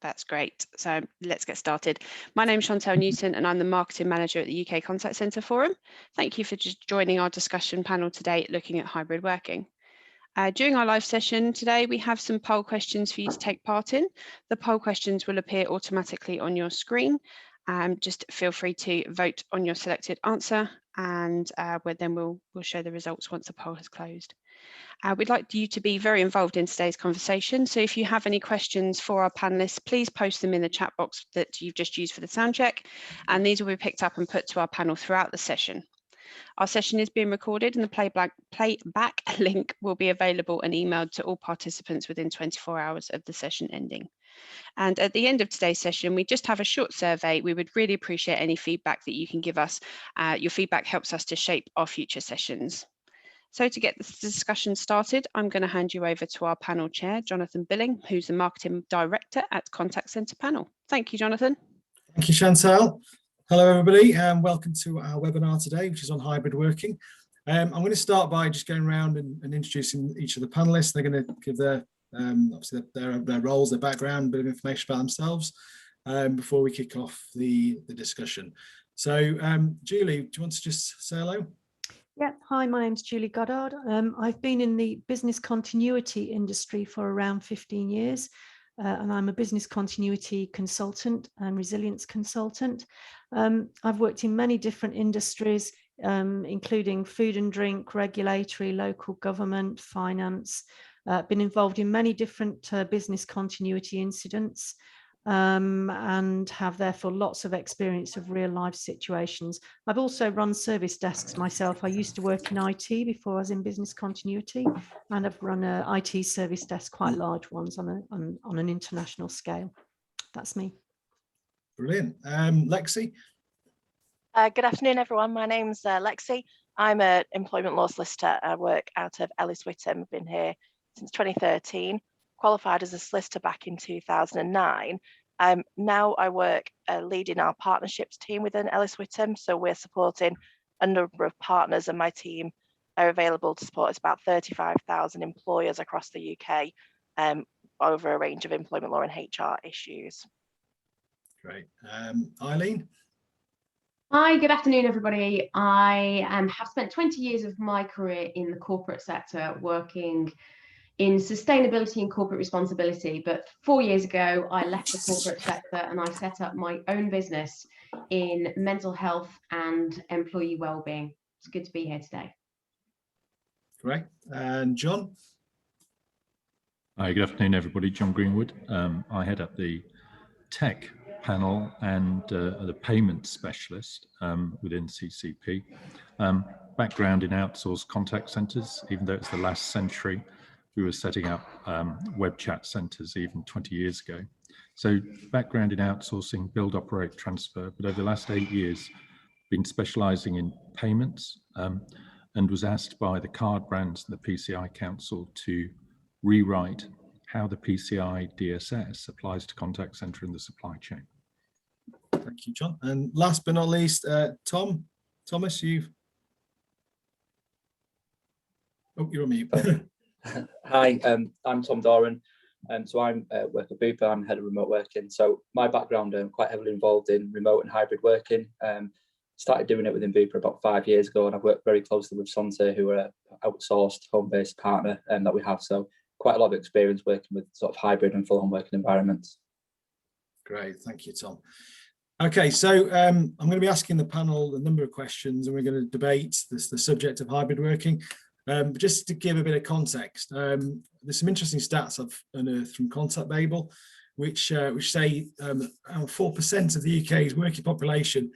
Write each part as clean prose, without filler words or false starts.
That's great. So let's get started. My name is Chantel Newton and I'm the Marketing Manager at the UK Contact Centre Forum. Thank you for joining our discussion panel today looking at hybrid working. During our live session today, we have some poll questions for you to take part in. The poll questions will appear automatically on your screen. Just feel free to vote on your selected answer and then we'll show the results once the poll has closed. We'd like you to be very involved in today's conversation. So if you have any questions for our panelists, please post them in the chat box that you've just used for the sound check. And these will be picked up and put to our panel throughout the session. Our session is being recorded and the playback link will be available and emailed to all participants within 24 hours of the session ending. And at the end of today's session, we just have a short survey. We would really appreciate any feedback that you can give us. Your feedback helps us to shape our future sessions. So to get this discussion started, I'm going to hand you over to our panel chair, Jonathan Billing, who's the Marketing Director at Contact Centre Panel. Thank you, Jonathan. Thank you, Chantal. Hello, everybody, and welcome to our webinar today, which is on hybrid working. I'm going to start by just going around and introducing each of the panellists. They're going to give their obviously their roles, their background, a bit of information about themselves before we kick off the discussion. So, Julie, do you want to just say hello? Yeah, hi, my name's Julie Goddard. I've been in the business continuity industry for around 15 years, and I'm a business continuity consultant and resilience consultant. I've worked in many different industries, including food and drink, regulatory, local government, finance, been involved in many different business continuity incidents, and have therefore lots of experience of real life situations. I've also run service desks myself. I used to work in IT before I was in business continuity, and I've run a IT service desk, quite large ones on an international scale. That's me. Brilliant. Lexi? Good afternoon, everyone. My name's Lexi. I'm an employment law solicitor. I work out of Ellis Whittam. I've been here since 2013. Qualified as a solicitor back in 2009. Now I work leading our partnerships team within Ellis Whittam. So we're supporting a number of partners, and my team are available to support us about 35,000 employers across the UK over a range of employment law and HR issues. Great. Eileen? Hi, good afternoon, everybody. I have spent 20 years of my career in the corporate sector working in sustainability and corporate responsibility, but 4 years ago I left the corporate sector and I set up my own business in mental health and employee wellbeing. It's good to be here today. Great. And John? Hi, good afternoon, everybody. John Greenwood. I head up the tech panel and the payment specialist within CCP. Background in outsourced contact centres, even though it's the last century. We were setting up web chat centres even 20 years ago. So background in outsourcing, build, operate, transfer, but over the last 8 years, been specialising in payments and was asked by the card brands and the PCI Council to rewrite how the PCI DSS applies to contact centre in the supply chain. Thank you, John. And last but not least, Thomas, you've... Oh, you're on mute. Hi, I'm Tom Doran, so I'm work at Bupa. I'm head of remote working. So my background, I'm quite heavily involved in remote and hybrid working. Started doing it within Bupa about 5 years ago, and I've worked very closely with Sonte, who are an outsourced home-based partner that we have. So quite a lot of experience working with sort of hybrid and full-on working environments. Great, thank you, Tom. Okay, so I'm going to be asking the panel a number of questions, and we're going to debate the subject of hybrid working. But just to give a bit of context, there's some interesting stats I've unearthed from Contact Babel, which say around 4% of the UK's working population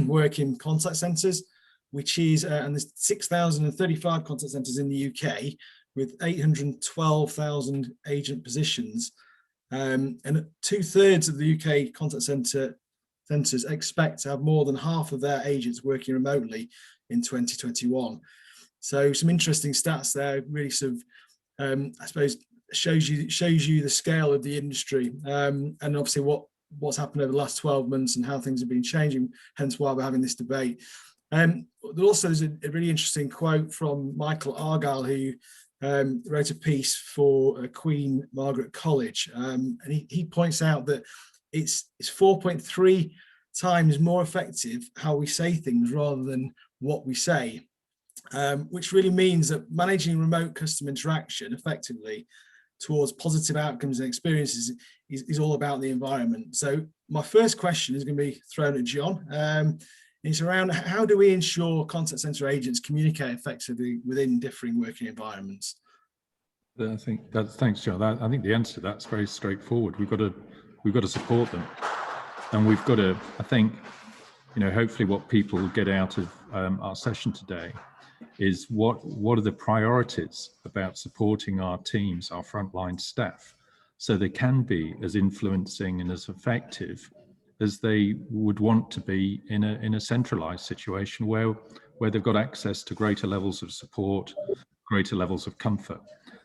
work in contact centres, which is, and there's 6,035 contact centres in the UK with 812,000 agent positions. And 2/3 of the UK contact centres expect to have more than half of their agents working remotely in 2021. So some interesting stats there, really sort of, I suppose, shows you the scale of the industry, and obviously what's happened over the last 12 months and how things have been changing, hence why we're having this debate. Also, there's a really interesting quote from Michael Argyle, who wrote a piece for Queen Margaret College, and he points out that it's 4.3 times more effective how we say things rather than what we say, which really means that managing remote customer interaction effectively towards positive outcomes and experiences is all about the environment. So my first question is going to be thrown at John. It's around how do we ensure contact centre agents communicate effectively within differing working environments? I think thanks, John. I think the answer to that's very straightforward. We've got to support them, and we've got to. I think, hopefully, what people get out of our session today is what are the priorities about supporting our teams, our frontline staff, so they can be as influencing and as effective as they would want to be in a centralized situation where they've got access to greater levels of support, greater levels of comfort.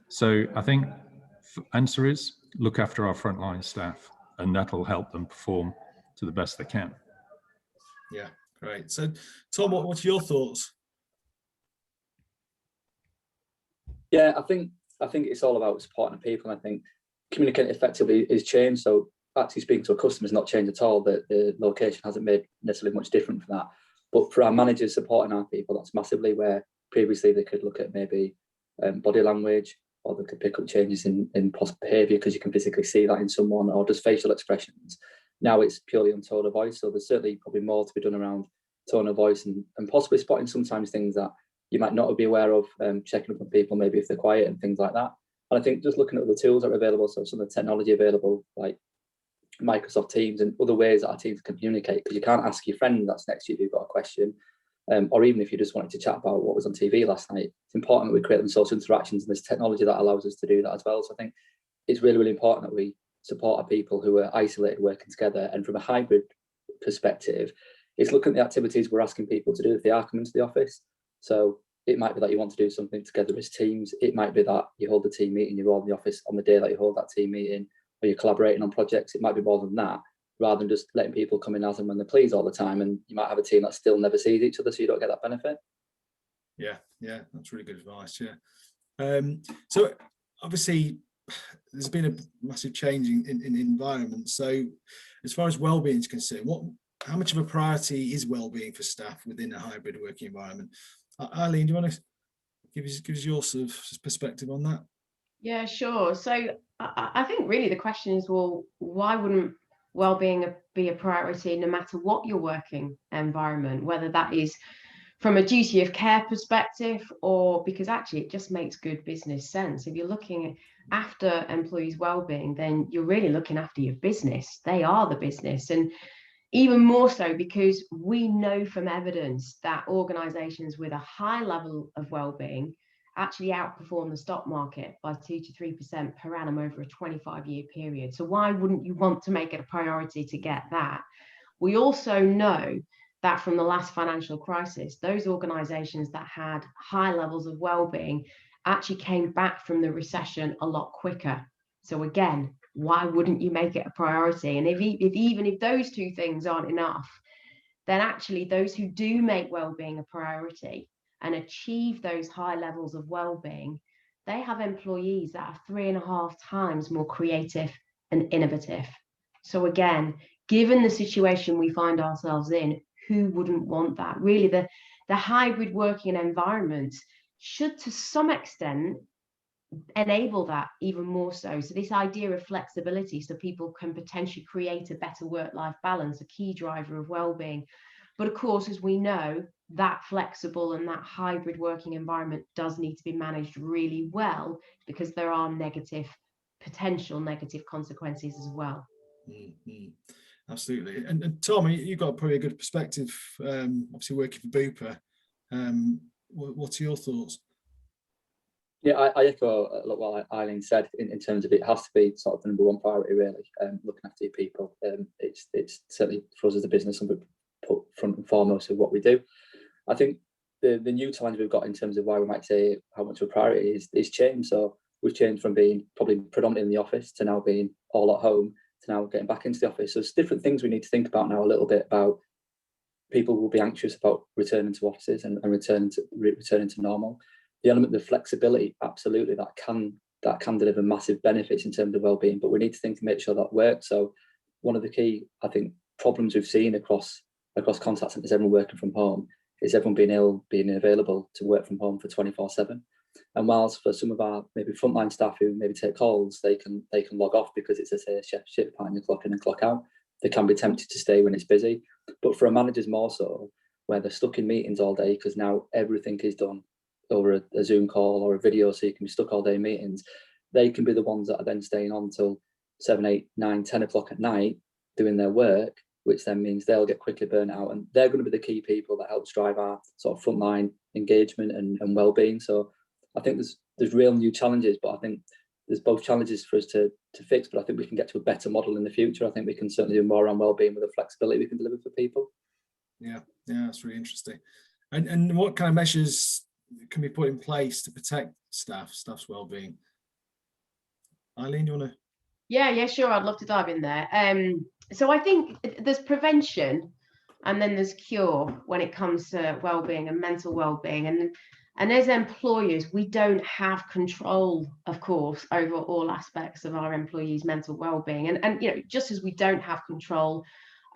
So I think the answer is look after our frontline staff, and that'll help them perform to the best they can. Yeah, great. So Tom, what's your thoughts? Yeah, I think it's all about supporting the people. And I think communicating effectively is changed. So actually speaking to a customer is not changed at all. The location hasn't made necessarily much different from that. But for our managers supporting our people, that's massively where previously they could look at maybe body language, or they could pick up changes in possible behaviour because you can physically see that in someone, or just facial expressions. Now it's purely on tone of voice. So there's certainly probably more to be done around tone of voice and possibly spotting sometimes things that you might not be aware of, checking up on people maybe if they're quiet and things like that. And I think just looking at the tools that are available, so some of the technology available, like Microsoft Teams and other ways that our teams can communicate, because you can't ask your friend that's next to you if you've got a question, or even if you just wanted to chat about what was on TV last night. It's important that we create them social interactions, and there's technology that allows us to do that as well. So I think it's really, really important that we support our people who are isolated working together. And from a hybrid perspective, it's looking at the activities we're asking people to do if they are coming to the office. So it might be that you want to do something together as teams. It might be that you hold a team meeting, you're all in the office on the day that you hold that team meeting, or you're collaborating on projects. It might be more than that, rather than just letting people come in as and when they please all the time. And you might have a team that still never sees each other, so you don't get that benefit. Yeah, that's really good advice. Yeah. So obviously there's been a massive change in environment. So as far as well-being is concerned, how much of a priority is well-being for staff within a hybrid working environment? Eileen, do you want to give us your sort of perspective on that? Yeah, sure. So I think really the question is, well, why wouldn't well-being be a priority no matter what your working environment, whether that is from a duty of care perspective or because actually it just makes good business sense. If you're looking after employees' well-being, then you're really looking after your business. They are the business. And even more so because we know from evidence that organisations with a high level of well-being actually outperform the stock market by 2 to 3% per annum over a 25-year period. So why wouldn't you want to make it a priority to get that? We also know that from the last financial crisis, those organisations that had high levels of well-being actually came back from the recession a lot quicker. So again, why wouldn't you make it a priority? And if those two things aren't enough, then actually those who do make well-being a priority and achieve those high levels of well-being, they have employees that are 3.5 times more creative and innovative. So again, given the situation we find ourselves in, who wouldn't want that? Really, the hybrid working environment should to some extent enable that even more so. So this idea of flexibility, so people can potentially create a better work-life balance, a key driver of well-being. But of course, as we know, that flexible and that hybrid working environment does need to be managed really well, because there are potential negative consequences as well. Mm-hmm. Absolutely. And Tom, you've got probably a good perspective, obviously working for Bupa. What are your thoughts? Yeah, I echo what Eileen said in terms of it has to be sort of the number one priority, really, looking after your people. It's certainly for us as a business, and we put front and foremost of what we do. I think the new challenge we've got in terms of why we might say how much of a priority is change. So we've changed from being probably predominantly in the office to now being all at home to now getting back into the office. So there's different things we need to think about now a little bit about. People will be anxious about returning to offices and returning to normal. the element of flexibility, absolutely, that can deliver massive benefits in terms of well-being, but we need to think to make sure that works. So one of the key, I think, problems we've seen across contact centres, everyone working from home, is everyone being ill, being available to work from home for 24/7. And whilst for some of our maybe frontline staff who maybe take calls, they can log off because it's a shift pattern, you clock in and clock out. They can be tempted to stay when it's busy. But for our managers more so, where they're stuck in meetings all day because now everything is done over a Zoom call or a video, so you can be stuck all day in meetings, they can be the ones that are then staying on till 7, 8, 9, 10 o'clock at night doing their work, which then means they'll get quickly burnt out. And they're going to be the key people that help drive our sort of frontline engagement and well-being. So I think there's real new challenges, but I think there's both challenges for us to fix, but I think we can get to a better model in the future. I think we can certainly do more on well-being with the flexibility we can deliver for people. Yeah, that's really interesting. And what kind of measures can be put in place to protect staff's well-being? Eileen, do you want to? Yeah, sure. I'd love to dive in there. So I think there's prevention and then there's cure when it comes to well-being and mental well-being. And as employers, we don't have control, of course, over all aspects of our employees' mental well-being. And just as we don't have control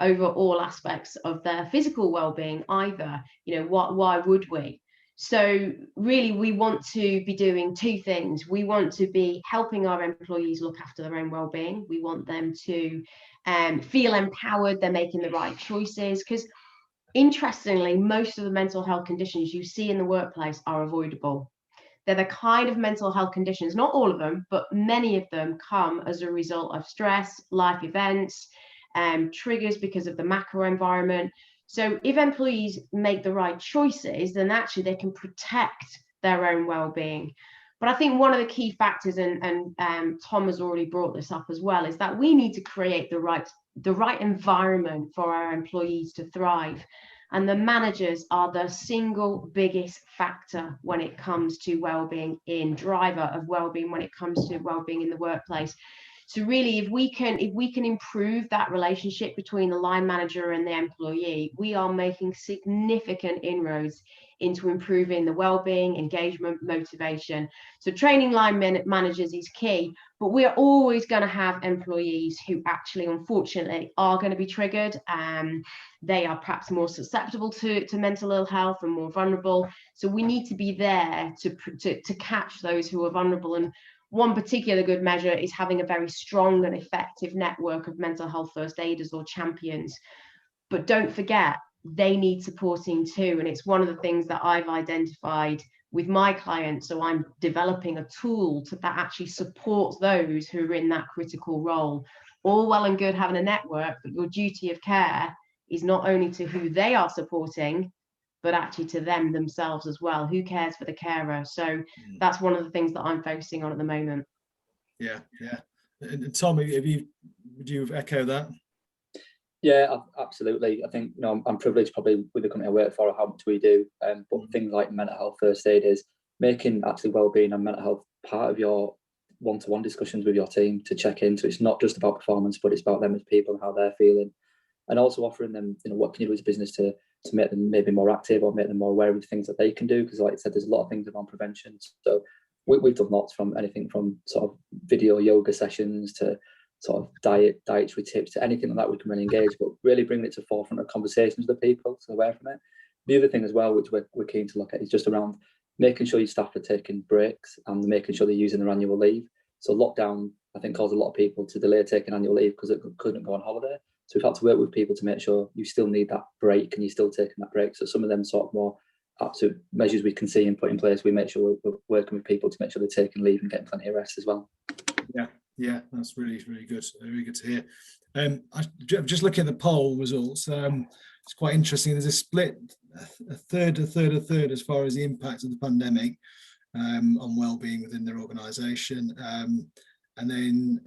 over all aspects of their physical well-being either, why would we? So really, we want to be doing two things. We want to be helping our employees look after their own well-being. We want them to feel empowered, they're making the right choices, because interestingly, most of the mental health conditions you see in the workplace are avoidable. They're the kind of mental health conditions, not all of them, but many of them come as a result of stress, life events, triggers because of the macro environment. So if employees make the right choices, then actually they can protect their own well-being. But I think one of the key factors, and Tom has already brought this up as well, is that we need to create the right environment for our employees to thrive. And the managers are the single biggest factor when it comes to well-being, driver of well-being when it comes to well-being in the workplace. So really, if we can improve that relationship between the line manager and the employee, we are making significant inroads into improving the well-being, engagement, motivation. So training line managers is key, but we're always going to have employees who actually, unfortunately, are going to be triggered. They are perhaps more susceptible to mental ill health and more vulnerable. So we need to be there to catch those who are vulnerable. And one particular good measure is having a very strong and effective network of mental health first aiders or champions. But don't forget, they need supporting too. And it's one of the things that I've identified with my clients. So I'm developing a tool that actually supports those who are in that critical role. All well and good having a network, but your duty of care is not only to who they are supporting, but actually to them themselves as well. Who cares for the carer? So that's one of the things that I'm focusing on at the moment. Yeah. And Tom, would you echo that? Yeah, absolutely. I think I'm privileged probably with the company I work for, how much we do. But things like mental health first aid is making actually well-being and mental health part of your one-to-one discussions with your team to check in. So it's not just about performance, but it's about them as people and how they're feeling, and also offering them, what can you do as a business to make them maybe more active or make them more aware of the things that they can do. Because like I said, there's a lot of things around prevention. So we've done lots, from anything from sort of video yoga sessions to sort of dietary tips to anything like that we can really engage, but really bringing it to the forefront of conversations with the people so aware from it. The other thing as well, which we're keen to look at, is just around making sure your staff are taking breaks and making sure they're using their annual leave. So lockdown, I think, caused a lot of people to delay taking annual leave because it couldn't go on holiday. So we've had to work with people to make sure you still need that break and you're still taking that break. So some of them sort of more absolute measures we can see and put in place, we make sure we're working with people to make sure they're taking leave and getting plenty of rest as well. Yeah, that's really good. Really good to hear. I'm just looking at the poll results. It's quite interesting. There's a split, a third as far as the impact of the pandemic on well-being within their organisation. And then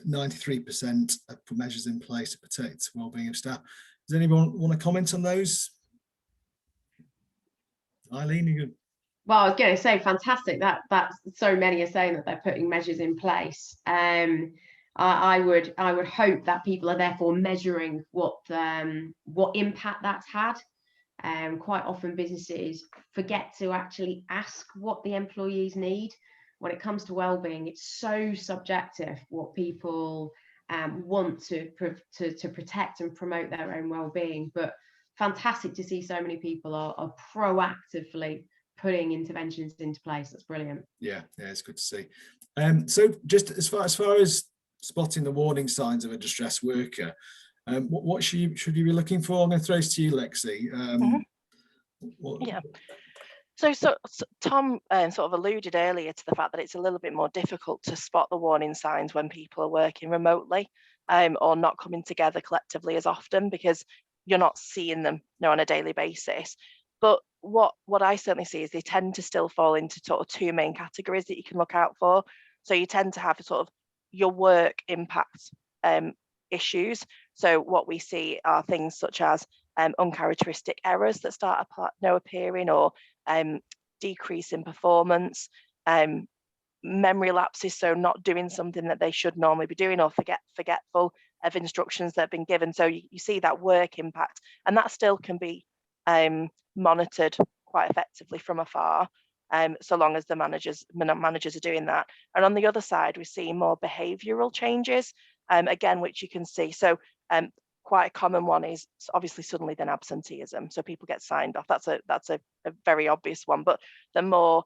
93% have put measures in place to protect well-being of staff. Does anyone want to comment on those? Eileen, you good? Well, I was going to say, fantastic. That's so many are saying that they're putting measures in place. I would hope that people are therefore measuring what impact that's had. Quite often businesses forget to actually ask what the employees need. When it comes to well-being, it's so subjective what people want to protect and promote their own well-being. But fantastic to see so many people are proactively putting interventions into place. That's brilliant. Yeah, it's good to see. So just as far as spotting the warning signs of a distressed worker, what should you be looking for? I'm going to throw this to you, Lexi. Yeah. So Tom sort of alluded earlier to the fact that it's a little bit more difficult to spot the warning signs when people are working remotely or not coming together collectively as often, because you're not seeing them on a daily basis. But what I certainly see is they tend to still fall into sort of two main categories that you can look out for. So you tend to have sort of your work impact issues. So what we see are things such as uncharacteristic errors that start appearing, or decrease in performance, memory lapses, so not doing something that they should normally be doing, or forgetful of instructions that have been given. So you see that work impact, and that still can be monitored quite effectively from afar, so long as the managers are doing that. And on the other side, we see more behavioural changes, again, which you can see. So quite a common one is obviously suddenly then absenteeism. So people get signed off. That's a very obvious one. But the more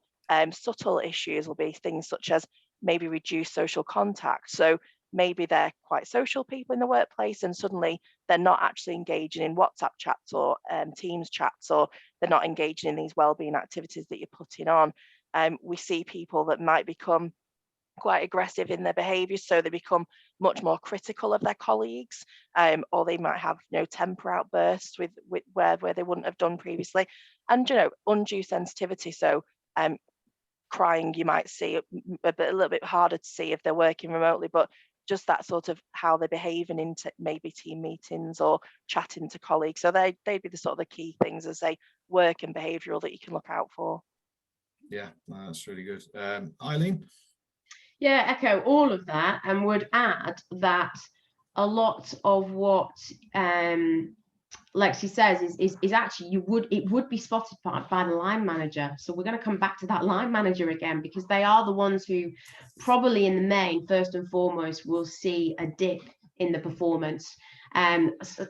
subtle issues will be things such as maybe reduced social contact. So maybe they're quite social people in the workplace, and suddenly they're not actually engaging in WhatsApp chats or Teams chats, or they're not engaging in these wellbeing activities that you're putting on. We see people that might become quite aggressive in their behaviours, so they become much more critical of their colleagues, or they might have temper outbursts with where they wouldn't have done previously, and undue sensitivity. So crying, you might see a little bit harder to see if they're working remotely, but just that sort of how they're behaving into maybe team meetings or chatting to colleagues. So they'd be the sort of the key things as a work and behavioural that you can look out for. Yeah, that's really good. Eileen? Yeah, echo all of that, and would add that a lot of what Lexi says is actually it would be spotted by the line manager. So we're going to come back to that line manager again, because they are the ones who probably in the main, first and foremost, will see a dip in the performance.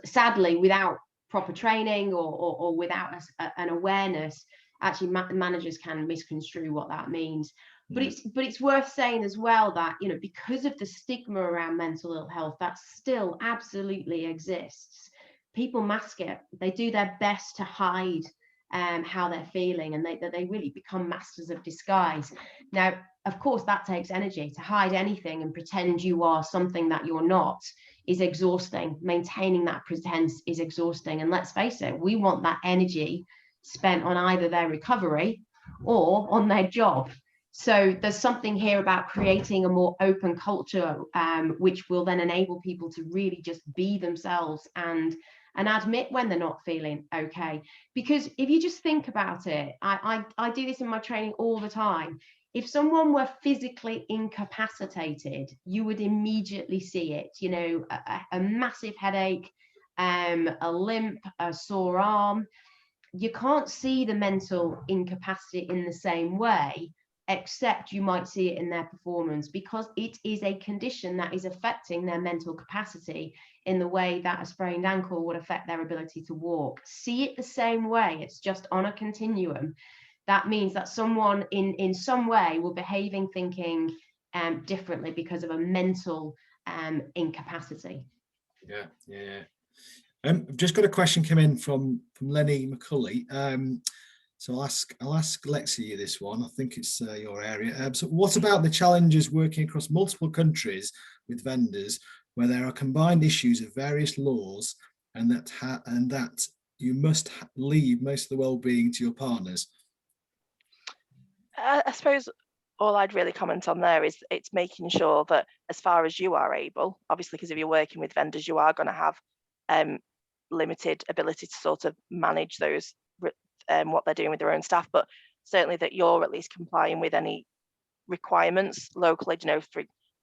Sadly, without proper training or without an awareness, actually managers can misconstrue what that means. But it's worth saying as well that because of the stigma around mental ill health that still absolutely exists, people mask it. They do their best to hide how they're feeling, and they really become masters of disguise. Now, of course, that takes energy. To hide anything and pretend you are something that you're not is exhausting. Maintaining that pretense is exhausting. And let's face it, we want that energy spent on either their recovery or on their job. So there's something here about creating a more open culture, which will then enable people to really just be themselves and admit when they're not feeling okay. Because if you just think about it, I do this in my training all the time. If someone were physically incapacitated, you would immediately see it. A massive headache, a limp, a sore arm. You can't see the mental incapacity in the same way, except you might see it in their performance, because it is a condition that is affecting their mental capacity in the way that a sprained ankle would affect their ability to walk. See it the same way, it's just on a continuum. That means that someone in some way will behaving, thinking differently because of a mental incapacity. Yeah. I've just got a question come in from Lenny McCulley. So I'll ask Lexi this one. I think it's your area. So what about the challenges working across multiple countries with vendors where there are combined issues of various laws, and that you must leave most of the well-being to your partners? I suppose all I'd really comment on there is it's making sure that as far as you are able, obviously, because if you're working with vendors, you are going to have limited ability to sort of manage those what they're doing with their own staff, but certainly that you're at least complying with any requirements locally.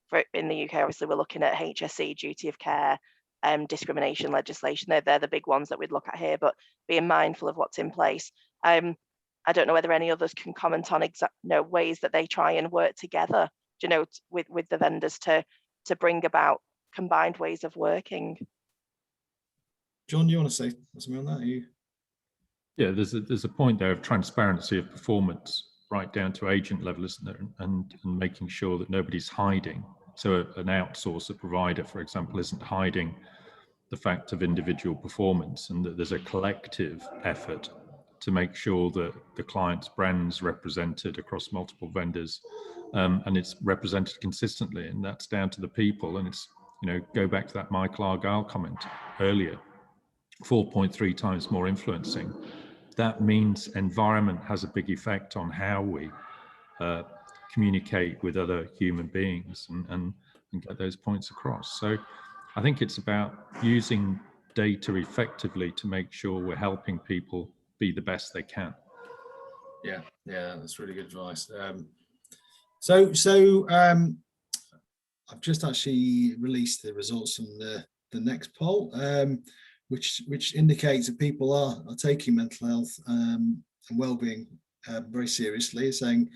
For in the UK, obviously we're looking at HSE, duty of care, discrimination legislation. They're the big ones that we'd look at here, but being mindful of what's in place. I don't know whether any others can comment on ways that they try and work together, with the vendors to bring about combined ways of working. John, do you want to say something on that? Yeah, there's a point there of transparency of performance right down to agent level, isn't there? And making sure that nobody's hiding. So an outsourcer provider, for example, isn't hiding the fact of individual performance, and that there's a collective effort to make sure that the client's brand's represented across multiple vendors, and it's represented consistently, and that's down to the people. And it's, go back to that Michael Argyle comment earlier, 4.3 times more influencing. That means environment has a big effect on how we communicate with other human beings and get those points across. So I think it's about using data effectively to make sure we're helping people be the best they can. Yeah, that's really good advice. So I've just actually released the results from the next poll, which indicates that people are taking mental health and well-being very seriously, saying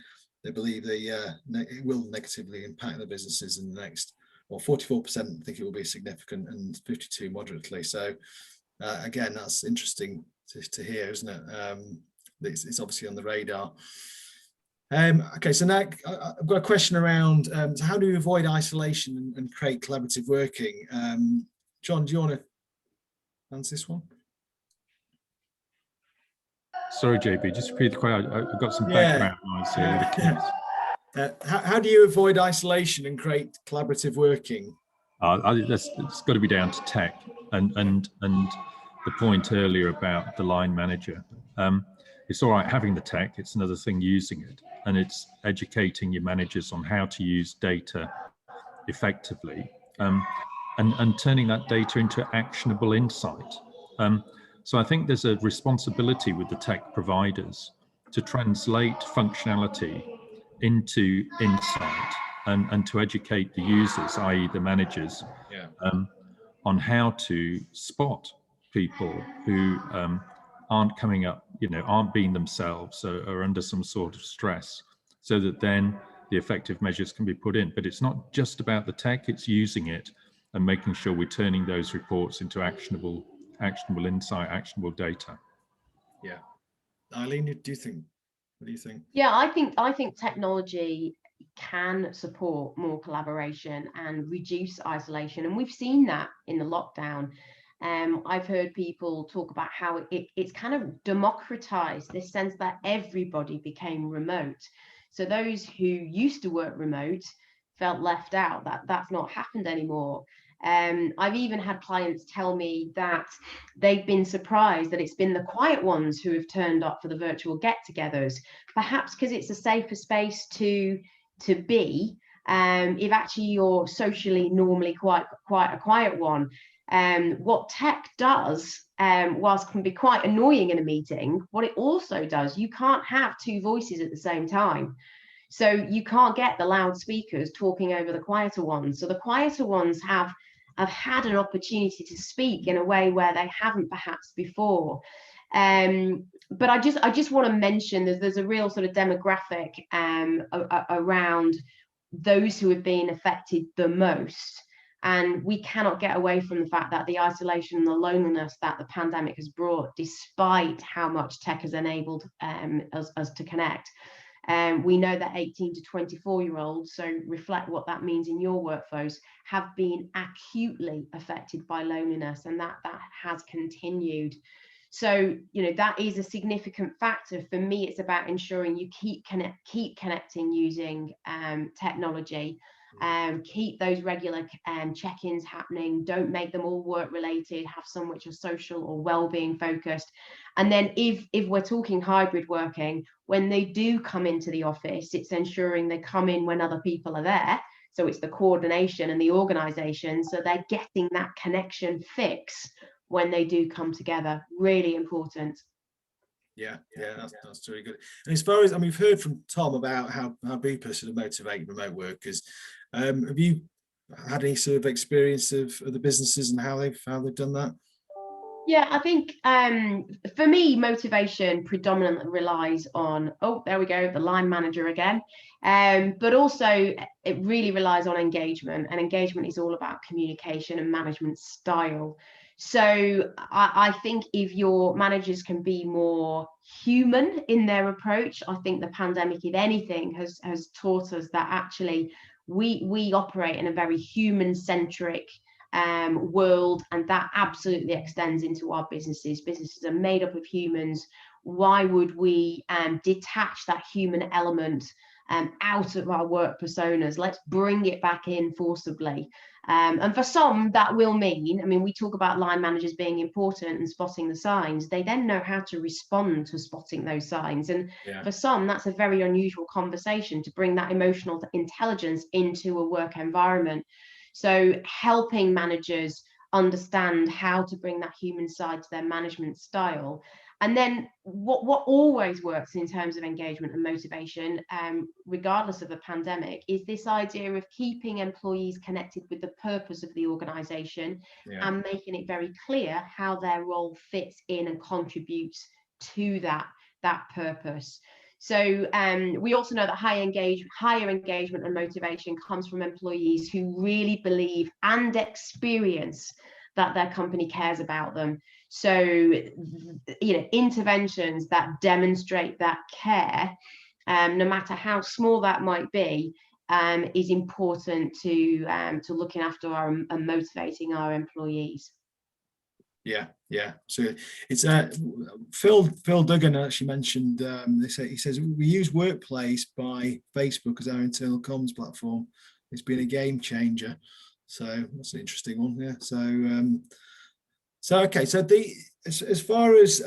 they believe it will negatively impact their businesses in the next, well, 44% think it will be significant and 52% moderately. So again, that's interesting to hear, isn't it? It's obviously on the radar. Okay, so now I've got a question around so how do you avoid isolation and create collaborative working? John, do you want to answer this one? Sorry, JB, just repeat the question. I've got some background noise here with the kids. How do you avoid isolation and create collaborative working? It's got to be down to tech and the point earlier about the line manager. It's all right having the tech, it's another thing using it, and it's educating your managers on how to use data effectively, and turning that data into actionable insight. So I think there's a responsibility with the tech providers to translate functionality into insight and to educate the users, i.e. the managers, on how to spot people who aren't coming up, aren't being themselves, or are under some sort of stress, so that then the effective measures can be put in. But it's not just about the tech, it's using it and making sure we're turning those reports into actionable insight, actionable data. Yeah. Eileen, what do you think? Yeah, I think technology can support more collaboration and reduce isolation, and we've seen that in the lockdown. I've heard people talk about how it's kind of democratized this sense that everybody became remote. So those who used to work remote felt left out. That's not happened anymore. I've even had clients tell me that they've been surprised that it's been the quiet ones who have turned up for the virtual get-togethers, perhaps because it's a safer space to be. If actually you're socially normally quite a quiet one. What tech does, whilst can be quite annoying in a meeting, what it also does, you can't have two voices at the same time. So you can't get the loudspeakers talking over the quieter ones. So the quieter ones have had an opportunity to speak in a way where they haven't perhaps before. But I just want to mention there's a real sort of demographic around those who have been affected the most. And we cannot get away from the fact that the isolation and the loneliness that the pandemic has brought, despite how much tech has enabled us to connect. We know that 18 to 24-year-olds, so reflect what that means in your workflows, have been acutely affected by loneliness, and that has continued. So, that is a significant factor. For me, it's about ensuring you keep connecting using technology. Keep those regular check-ins happening. Don't make them all work related. Have some which are social or well-being focused. And then if we're talking hybrid working, when they do come into the office, it's ensuring they come in when other people are there. So it's the coordination and the organization, so they're getting that connection fix when they do come together. Really important. Yeah, that's really good. And as far as, we've heard from Tom about how Bupa sort of motivate remote workers. Have you had any sort of experience of the businesses and how they've done that? Yeah, I think for me, motivation predominantly relies on, oh, there we go, the line manager again. But also it really relies on engagement, and engagement is all about communication and management style. So I think if your managers can be more human in their approach, I think the pandemic, if anything, has taught us that actually we operate in a very human-centric world, and that absolutely extends into our businesses. Businesses are made up of humans. Why would we detach that human element out of our work personas? Let's bring it back in forcibly. And for some, that will mean, I mean, we talk about line managers being important and spotting the signs. They then know how to respond to spotting those signs. And for some, that's a very unusual conversation, to bring that emotional intelligence into a work environment. So helping managers understand how to bring that human side to their management style. And then what always works in terms of engagement and motivation, regardless of the pandemic, is this idea of keeping employees connected with the purpose of the organisation and making it very clear how their role fits in and contributes to that purpose. So we also know that higher engagement and motivation comes from employees who really believe and experience that their company cares about them. So, you know, interventions that demonstrate that care, no matter how small that might be, is important to looking after and motivating our employees. Yeah. So it's Phil Duggan actually mentioned. He says we use Workplace by Facebook as our internal comms platform. It's been a game changer. So that's an interesting one. Yeah. So okay. So as far as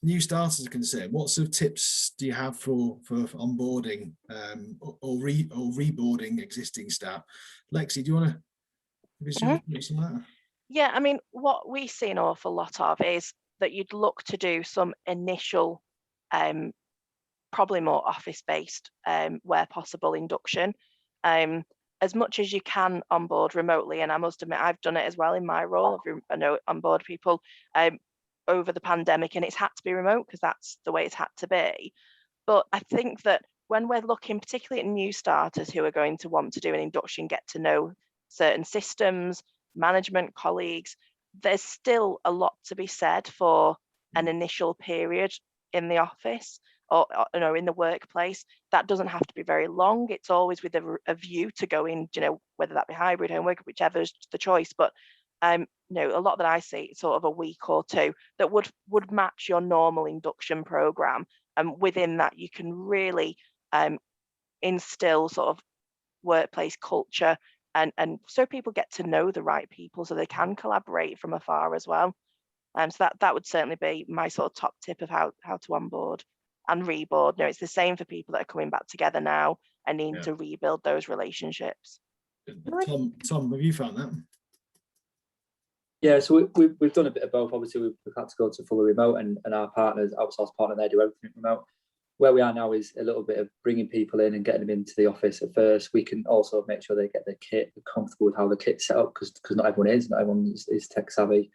new starters are concerned, what sort of tips do you have for onboarding or reboarding existing staff? Lexi, do you want to some of that? Yeah, I mean, what we see an awful lot of is that you'd look to do some initial, probably more office-based, where possible, induction. As much as you can onboard remotely, and I must admit, I've done it as well in my role. I know onboard people over the pandemic, and it's had to be remote because that's the way it's had to be. But I think that when we're looking particularly at new starters who are going to want to do an induction, get to know certain systems, management, colleagues, there's still a lot to be said for an initial period in the office or in the workplace. That doesn't have to be very long. It's always with a view to go in, whether that be hybrid, homework, whichever's the choice. But a lot that I see, sort of a week or two, that would match your normal induction program. And within that, you can really instill sort of workplace culture, and so people get to know the right people so they can collaborate from afar as well. So that would certainly be my sort of top tip of how to onboard and reboard. It's the same for people that are coming back together now and need to rebuild those relationships. Tom, have you found that? Yeah, so we've done a bit of both. Obviously, we've had to go to fully remote, and our partners, outsourced partner, they do everything remote. Where we are now is a little bit of bringing people in and getting them into the office at first. We can also make sure they get their kit, they're comfortable with how the kit's set up, because not everyone is tech savvy.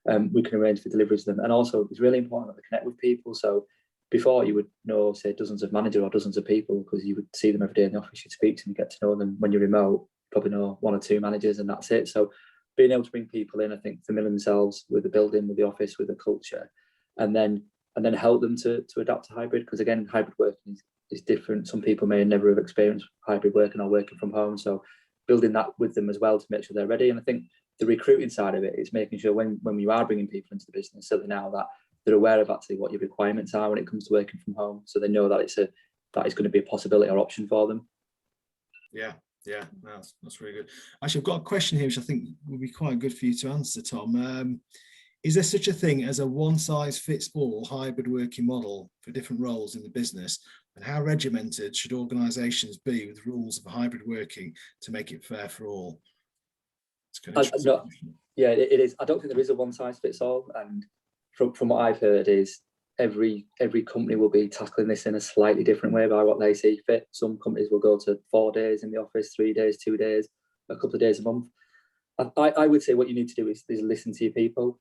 We can arrange for deliveries to them. And also, it's really important that they connect with people. So before, you would know, say, dozens of managers or dozens of people, because you would see them every day in the office, you'd speak to them, get to know them. When you're remote, you probably know one or two managers and that's it. So being able to bring people in, I think, familiar themselves with the building, with the office, with the culture, and then help them to adapt to hybrid, because again, hybrid working is different. Some people may never have experienced hybrid working or working from home, so building that with them as well to make sure they're ready. And I think the recruiting side of it is making sure when you are bringing people into the business, so now that they're aware of actually what your requirements are when it comes to working from home, so they know that it's going to be a possibility or option for them. Yeah, that's really good. Actually, I've got a question here which I think would be quite good for you to answer, Tom. Is there such a thing as a one-size-fits-all hybrid working model for different roles in the business? And how regimented should organisations be with rules of hybrid working to make it fair for all? Yeah, it is. I don't think there is a one-size-fits-all. And from what I've heard is every company will be tackling this in a slightly different way by what they see fit. Some companies will go to 4 days in the office, 3 days, 2 days. a couple of days a month. I would say what you need to do is listen to your people,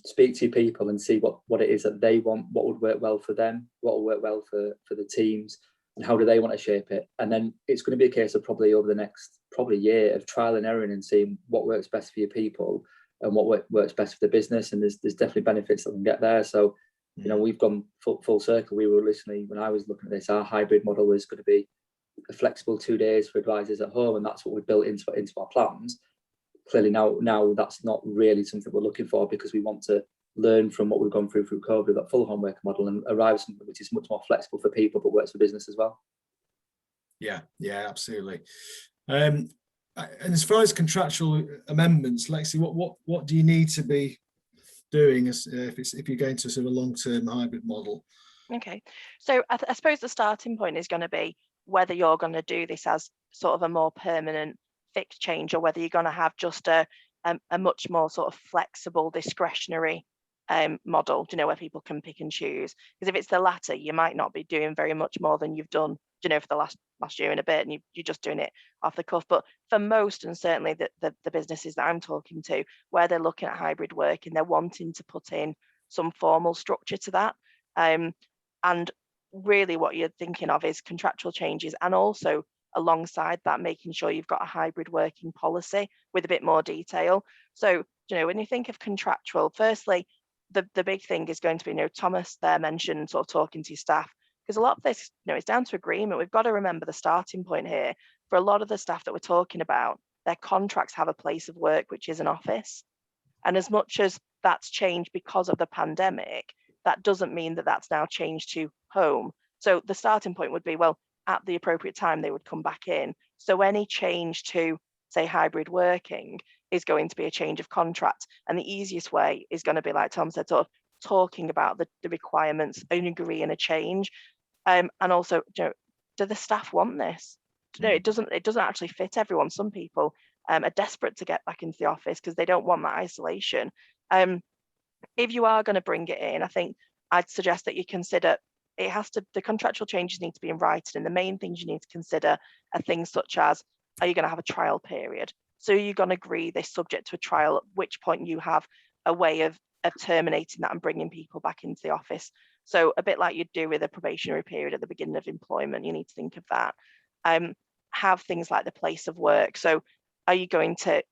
speak to your people and see what it is that they want, what would work well for them, what will work well for the teams, and how do they want to shape it. And then it's going to be a case of probably over the next year of trial and error and seeing what works best for your people and what works best for the business. And there's definitely benefits that can get there. So, you know, we've gone full circle. We were listening when I was looking at this, our hybrid model was going to be a flexible 2 days for advisors at home, and that's what we built into our plans. Clearly now that's not really something we're looking for, because we want to learn from what we've gone through COVID, that full home work model, and arrive at something which is much more flexible for people but works for business as well. Yeah, absolutely. And as far as contractual amendments, Lexi, what do you need to be doing if you're going to sort of a long-term hybrid model? Okay, so I suppose the starting point is going to be whether you're going to do this as sort of a more permanent fixed change, or whether you're going to have just a much more sort of flexible discretionary model, you know, where people can pick and choose. Because if it's the latter, you might not be doing very much more than you've done, you know, for the last year and a bit, and you're just doing it off the cuff. But for most, and certainly the businesses that I'm talking to, where they're looking at hybrid working, they're wanting to put in some formal structure to that. And really what you're thinking of is contractual changes, and also alongside that, making sure you've got a hybrid working policy with a bit more detail. So, you know, when you think of contractual, firstly, the big thing is going to be, you know, Thomas there mentioned sort of talking to your staff, because a lot of this, you know, it's down to agreement. We've got to remember the starting point here. For a lot of the staff that we're talking about, their contracts have a place of work, which is an office. And as much as that's changed because of the pandemic, that doesn't mean that that's now changed to home. So the starting point would be, well, at the appropriate time, they would come back in. So any change to, say, hybrid working is going to be a change of contract. And the easiest way is going to be, like Tom said, sort of talking about the requirements and agreeing a change. And also, you know, do the staff want this? You know, it doesn't actually fit everyone. Some people are desperate to get back into the office because they don't want that isolation. If you are going to bring it in, I think I'd suggest that you consider the contractual changes need to be in writing, and the main things you need to consider are things such as, are you going to have a trial period? So you're going to agree this subject to a trial, at which point you have a way of terminating that and bringing people back into the office. So a bit like you'd do with a probationary period at the beginning of employment, you need to think of that. Have things like the place of work. So you're going to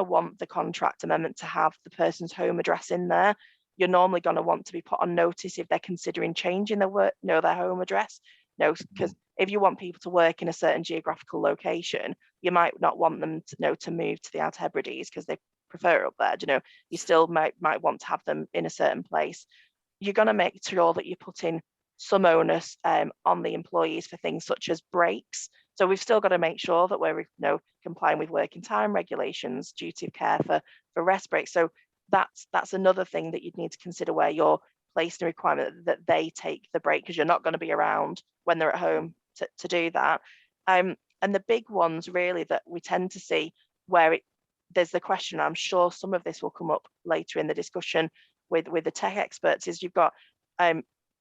want the contract amendment to have the person's home address in there. You're normally going to want to be put on notice if they're considering changing their work, their home address. Because if you want people to work in a certain geographical location, you might not want them to move to the Outer Hebrides because they prefer it up there. You still might want to have them in a certain place. You're going to make sure that you're putting some onus on the employees for things such as breaks. So we've still got to make sure that we're complying with working time regulations, duty of care for rest breaks. So that's another thing that you'd need to consider, where you're placing a requirement that they take the break, because you're not going to be around when they're at home to do that. And the big ones really that we tend to see where there's the question, I'm sure some of this will come up later in the discussion with the tech experts, is you've got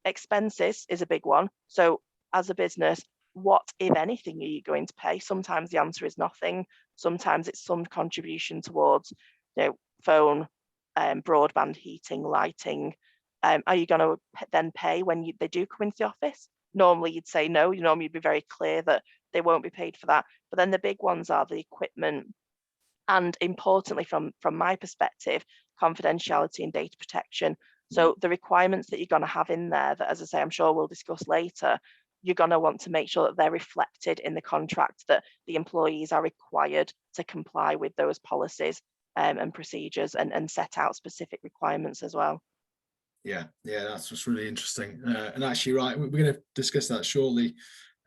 expenses is a big one. So as a business, what, if anything, are you going to pay? Sometimes the answer is nothing. Sometimes it's some contribution towards phone, broadband, heating, lighting. Are you going to then pay when they do come into the office? Normally you'd say no. Normally you'd be very clear that they won't be paid for that. But then the big ones are the equipment, and importantly, from my perspective, confidentiality and data protection. So the requirements that you're going to have in there, that, as I say, I'm sure we'll discuss later, you're going to want to make sure that they're reflected in the contract, that the employees are required to comply with those policies and procedures, and set out specific requirements as well. Yeah, that's what's really interesting. And actually, right, we're going to discuss that shortly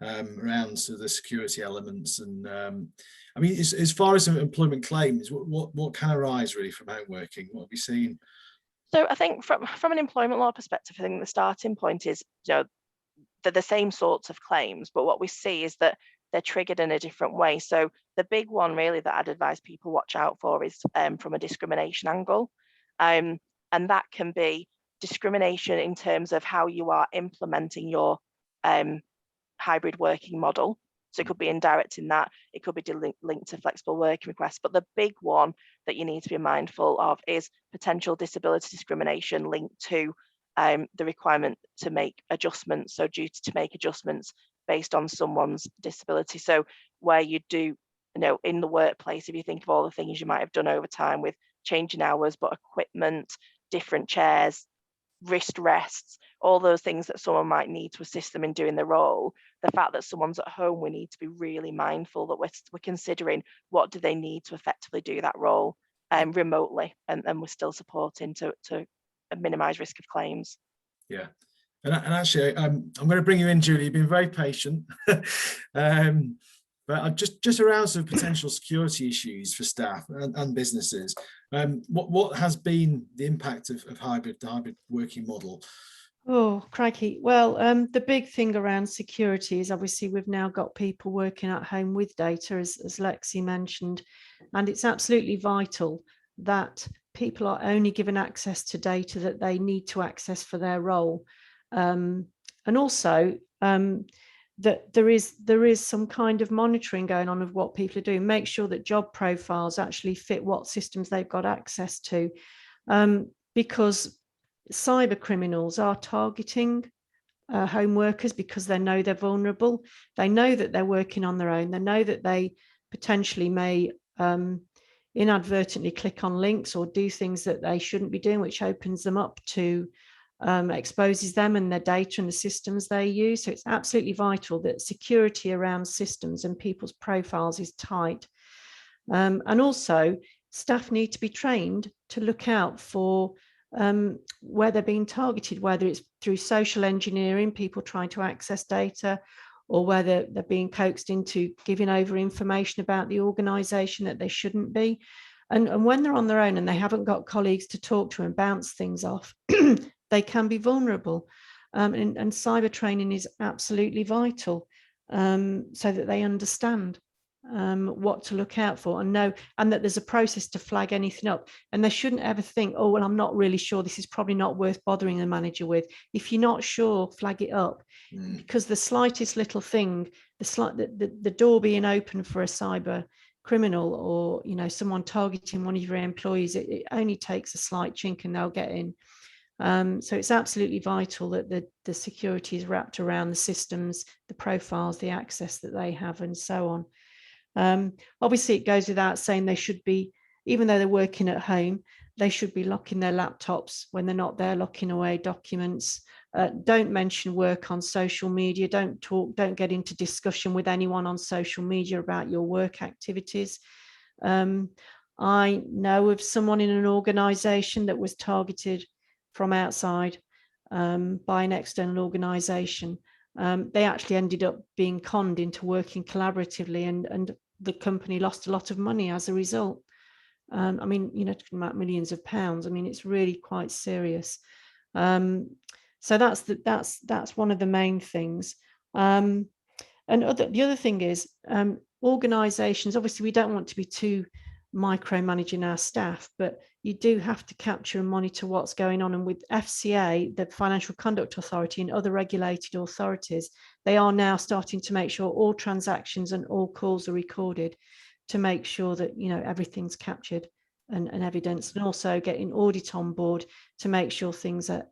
around sort of the security elements. And I mean, as far as employment claims, what can arise really from home working? What have you seen? So I think from an employment law perspective, I think the starting point is, they're the same sorts of claims, but what we see is that they're triggered in a different way. So the big one really that I'd advise people watch out for is from a discrimination angle. And that can be discrimination in terms of how you are implementing your hybrid working model. So it could be indirect in that, it could be linked to flexible working requests. But the big one that you need to be mindful of is potential disability discrimination linked to the requirement to make adjustments, so duty to make adjustments based on someone's disability. So where you do, in the workplace, if you think of all the things you might have done over time with changing hours, but equipment, different chairs, wrist rests, all those things that someone might need to assist them in doing the role, the fact that someone's at home, we need to be really mindful that we're considering what do they need to effectively do that role remotely, and we're still supporting to minimize risk of claims. Yeah. And actually, I'm going to bring you in, Julie. You've been very patient. But just around some potential security issues for staff and businesses, what has been the impact of the hybrid working model? Oh, crikey. Well, the big thing around security is obviously we've now got people working at home with data, as Lexi mentioned, and it's absolutely vital that people are only given access to data that they need to access for their role. And also that there is some kind of monitoring going on of what people are doing. Make sure that job profiles actually fit what systems they've got access to, because cyber criminals are targeting home workers because they know they're vulnerable. They know that they're working on their own. They know that they potentially may inadvertently click on links or do things that they shouldn't be doing, which opens them up to exposes them and their data and the systems they use. So it's absolutely vital that security around systems and people's profiles is tight. And also staff need to be trained to look out for where they're being targeted, whether it's through social engineering, people trying to access data, or whether they're being coaxed into giving over information about the organisation that they shouldn't be. And when they're on their own and they haven't got colleagues to talk to and bounce things off, they can be vulnerable. And cyber training is absolutely vital, so that they understand what to look out for and know, and that there's a process to flag anything up. And they shouldn't ever think, oh, well, I'm not really sure, this is probably not worth bothering the manager with. If you're not sure, flag it up, because the slightest little thing, the door being open for a cyber criminal or someone targeting one of your employees, it only takes a slight chink and they'll get in. So it's absolutely vital that the security is wrapped around the systems, the profiles, the access that they have, and so on. Obviously, it goes without saying they should be, even though they're working at home, they should be locking their laptops when they're not there, locking away documents. Don't mention work on social media. Don't get into discussion with anyone on social media about your work activities. I know of someone in an organisation that was targeted from outside by an external organisation. They actually ended up being conned into working collaboratively, and the company lost a lot of money as a result. I mean, talking about millions of pounds. I mean, it's really quite serious. So that's one of the main things. And the other thing is organisations. Obviously, we don't want to be too micromanaging our staff, but you do have to capture and monitor what's going on. And with FCA, the Financial Conduct Authority, and other regulated authorities, they are now starting to make sure all transactions and all calls are recorded to make sure that everything's captured and evidence, and also getting audit on board to make sure things are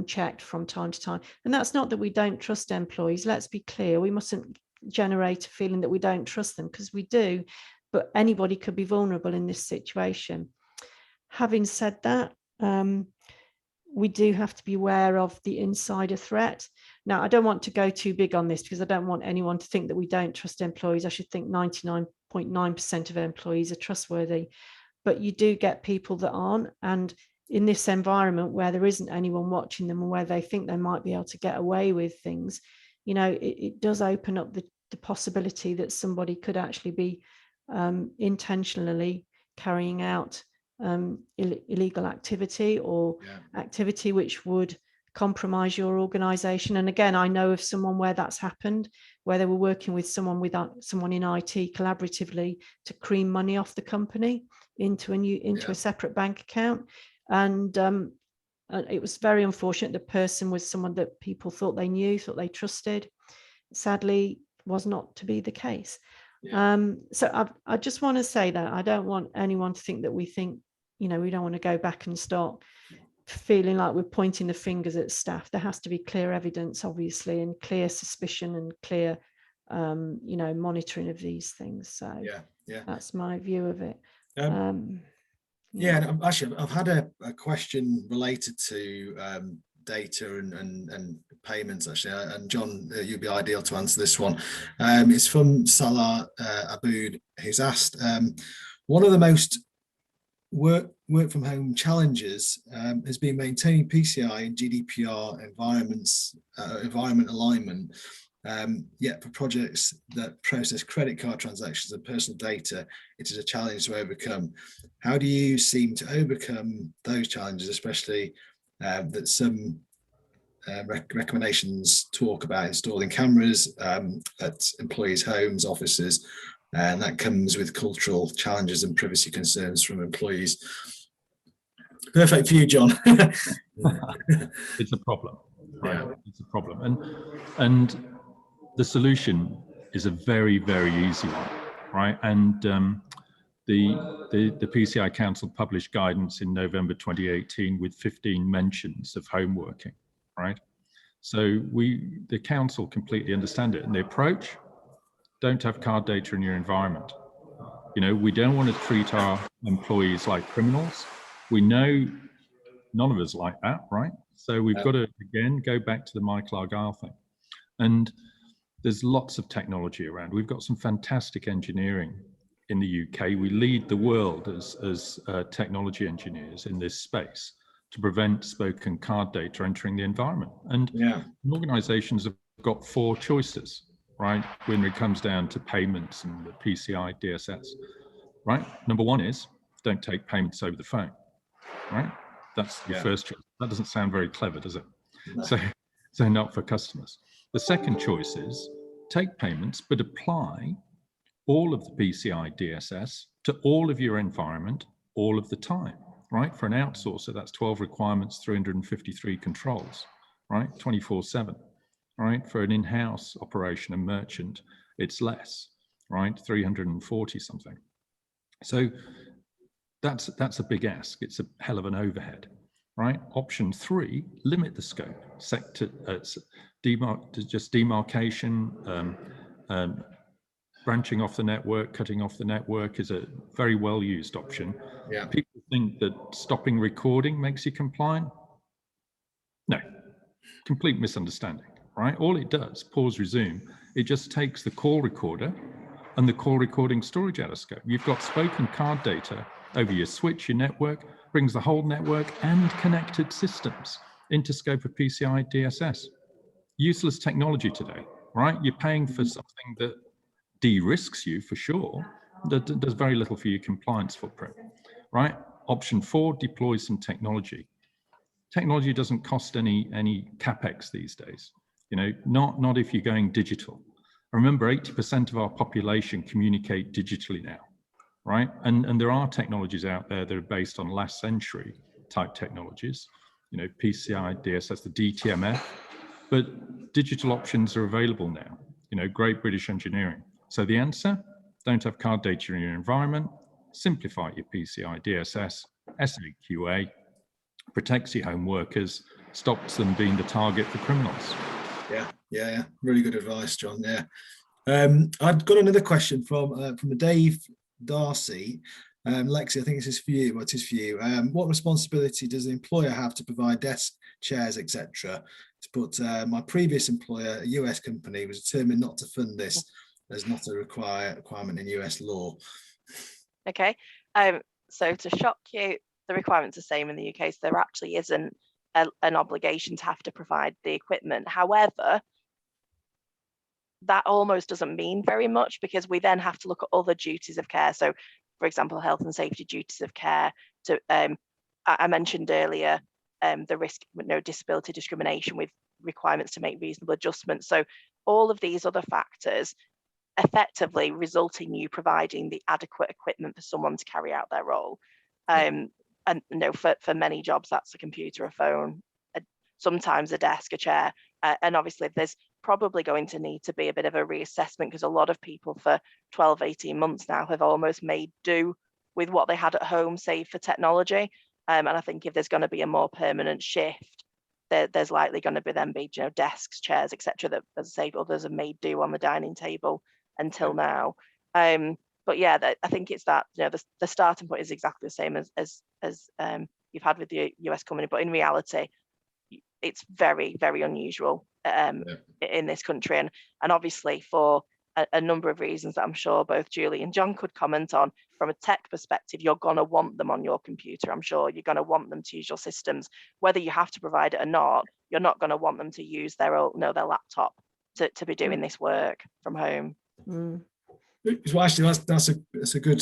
checked from time to time. And that's not that we don't trust employees. Let's be clear, we mustn't generate a feeling that we don't trust them, because we do. But anybody could be vulnerable in this situation. Having said that, we do have to be aware of the insider threat. Now, I don't want to go too big on this because I don't want anyone to think that we don't trust employees. I should think 99.9% of employees are trustworthy, but you do get people that aren't. And in this environment where there isn't anyone watching them and where they think they might be able to get away with things, it does open up the possibility that somebody could actually be intentionally carrying out illegal activity or activity which would compromise your organisation. And again, I know of someone where that's happened, where they were working with someone in IT collaboratively to cream money off the company into a separate bank account. And it was very unfortunate. The person was someone that people thought they knew, thought they trusted. Sadly, was not to be the case. Yeah. So I just want to say that I don't want anyone to think that we think, we don't want to go back and start feeling like we're pointing the fingers at staff. There has to be clear evidence, obviously, and clear suspicion and clear, monitoring of these things. So yeah, that's my view of it. Yeah, and actually, I've had a question related to data and payments, actually, and John, you'd be ideal to answer this one. It's from Salah Aboud, who's asked, one of the most work from home challenges has been maintaining PCI and GDPR environment alignment. Yet for projects that process credit card transactions and personal data, it is a challenge to overcome. How do you seem to overcome those challenges, especially that some recommendations talk about installing cameras at employees' homes, offices, and that comes with cultural challenges and privacy concerns from employees? Perfect for you, John. It's a problem, right? Yeah. It's a problem, and the solution is a very, very easy one, right? And the PCI Council published guidance in November 2018 with 15 mentions of home working, right? So the council completely understand it, and the approach: don't have card data in your environment. We don't want to treat our employees like criminals. We know none of us like that, right? So we've got to, again, go back to the Michael Argyle thing. And there's lots of technology around. We've got some fantastic engineering in the UK. We lead the world as technology engineers in this space to prevent spoken card data entering the environment. And organizations have got 4 choices, right, when it comes down to payments and the PCI DSS, right? Number 1 is don't take payments over the phone, right? That's the first choice. That doesn't sound very clever, does it? No. So not for customers. The second choice is take payments, but apply all of the PCI DSS to all of your environment all of the time, right? For an outsourcer, that's 12 requirements, 353 controls, right? 24/7, right? For an in-house operation, a merchant, it's less, right? 340 something. So that's a big ask. It's a hell of an overhead, right? Option 3, limit the scope, sector, just demarcation, branching off the network, cutting off the network is a very well used option. Yeah. People think that stopping recording makes you compliant. No, complete misunderstanding, right? All it does, pause, resume, it just takes the call recorder and the call recording storage out of scope. You've got spoken card data over your switch, your network, brings the whole network and connected systems into scope of PCI DSS. Useless technology today, right? You're paying for something that de-risks you for sure, that does very little for your compliance footprint, right? Option 4, deploy some technology. Technology doesn't cost any capex these days, not if you're going digital. Remember, 80% of our population communicate digitally now, right? And there are technologies out there that are based on last century type technologies, PCI, DSS, the DTMF, but digital options are available now, great British engineering. So the answer, don't have card data in your environment, simplify your PCI DSS, SAQA, protects your home workers, stops them being the target for criminals. Yeah. Really good advice, John. Yeah. I've got another question from Dave Darcy. Lexi, I think this is for you. What is for you? What responsibility does the employer have to provide desk, chairs, etc.? But my previous employer, a US company, was determined not to fund this as not a requirement in US law. Okay. So to shock you, the requirements are the same in the UK, so there actually isn't an obligation to have to provide the equipment. However, that almost doesn't mean very much, because we then have to look at other duties of care. So, for example, health and safety duties of care. To I mentioned earlier the risk, disability discrimination with requirements to make reasonable adjustments. So all of these other factors effectively result in you providing the adequate equipment for someone to carry out their role. And for many jobs, that's a computer, a phone, sometimes a desk, a chair, and obviously there's probably going to need to be a bit of a reassessment, because a lot of people for 12, 18 months now have almost made do with what they had at home, save for technology. And I think if there's going to be a more permanent shift, there's likely going to be desks, chairs, etc. that, as I say, others have made do on the dining table until now. But yeah, I think it's that, the starting point is exactly the same as you've had with the US company, but in reality, it's very, very unusual in this country, and obviously for a number of reasons that I'm sure both Julie and John could comment on. From a tech perspective, you're going to want them on your computer. I'm sure you're going to want them to use your systems, whether you have to provide it or not. You're not going to want them to use their laptop to be doing this work from home. Well, actually, that's a good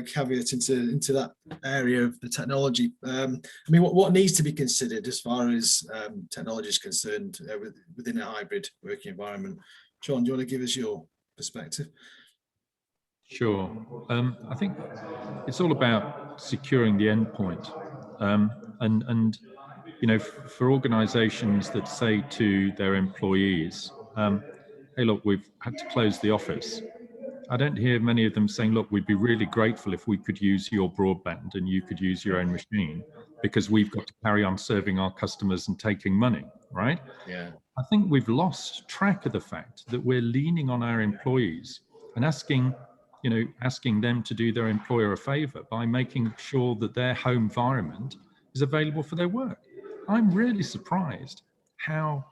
caveat into that area of the technology. I mean, what needs to be considered as far as technology is concerned within a hybrid working environment? John, do you want to give us your perspective? Sure. I think it's all about securing the endpoint, and for organisations that say to their employees, "Hey, look, we've had to close the office." I don't hear many of them saying, "Look, we'd be really grateful if we could use your broadband and you could use your own machine, because we've got to carry on serving our customers and taking money," right? Yeah. I think we've lost track of the fact that we're leaning on our employees and asking them to do their employer a favor by making sure that their home environment is available for their work. I'm really surprised how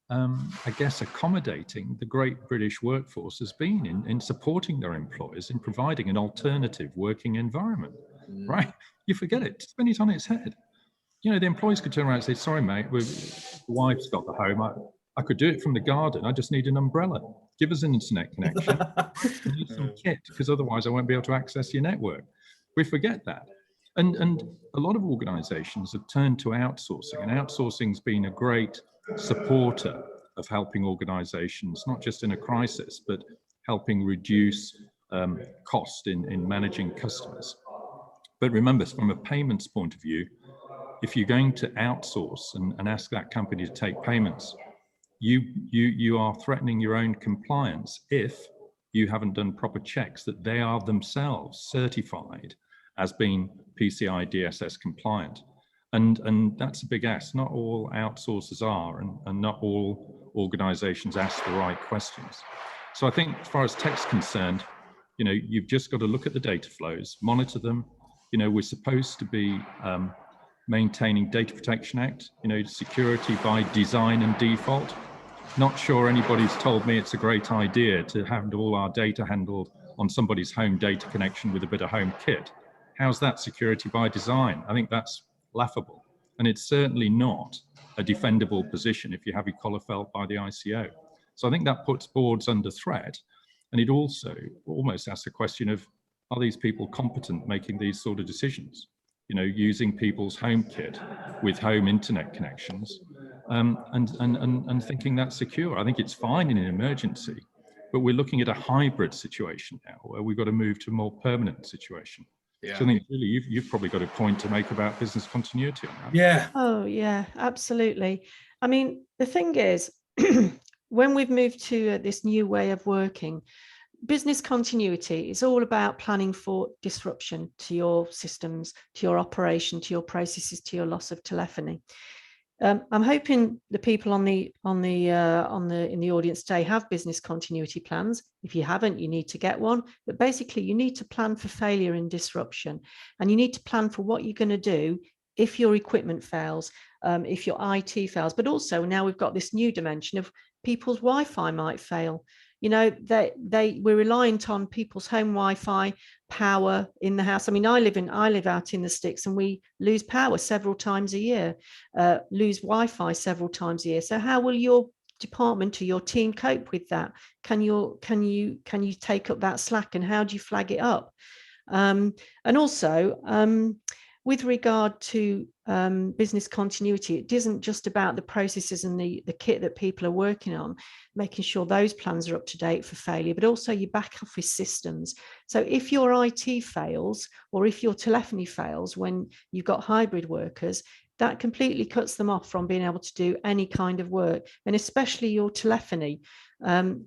accommodating the great British workforce has been in supporting their employers in providing an alternative working environment, right? You forget it, spin it on its head. The employees could turn around and say, "Sorry, mate, the wife's got the home. I could do it from the garden. I just need an umbrella. Give us an internet connection. I need some kit, because otherwise I won't be able to access your network." We forget that. And a lot of organizations have turned to outsourcing, and outsourcing's been a great supporter of helping organizations, not just in a crisis, but helping reduce cost in managing customers. But remember, from a payments point of view, if you're going to outsource and ask that company to take payments, you are threatening your own compliance if you haven't done proper checks that they are themselves certified as being PCI DSS compliant. And that's a big ask. Not all outsourcers are, and not all organizations ask the right questions. So I think as far as tech's concerned, you've just got to look at the data flows, monitor them. We're supposed to be maintaining Data Protection Act, security by design and default. Not sure anybody's told me it's a great idea to have all our data handled on somebody's home data connection with a bit of home kit. How's that security by design? I think that's laughable. And it's certainly not a defendable position if you have your collar felt by the ICO. So I think that puts boards under threat. And it also almost asks a question of, are these people competent making these sort of decisions? Using people's home kit with home internet connections, and thinking that's secure. I think it's fine in an emergency, but we're looking at a hybrid situation now where we've got to move to a more permanent situation. Yeah. So I think really you've probably got a point to make about business continuity on that. Yeah. Oh yeah, absolutely. I mean, the thing is, when we've moved to this new way of working, business continuity is all about planning for disruption to your systems, to your operation, to your processes, to your loss of telephony. I'm hoping the people in the audience today have business continuity plans. If you haven't, you need to get one. But basically, you need to plan for failure and disruption, and you need to plan for what you're going to do if your equipment fails, if your IT fails. But also now we've got this new dimension of people's Wi-Fi might fail. We're reliant on people's home Wi-Fi power in the house. I mean, I live out in the sticks, and we lose power several times a year, lose Wi-Fi several times a year. So how will your department or your team cope with that? Can you take up that slack, and how do you flag it up? And also, with regard to business continuity, it isn't just about the processes and the kit that people are working on, making sure those plans are up to date for failure, but also your back office systems. So if your IT fails, or if your telephony fails when you've got hybrid workers, that completely cuts them off from being able to do any kind of work, and especially your telephony.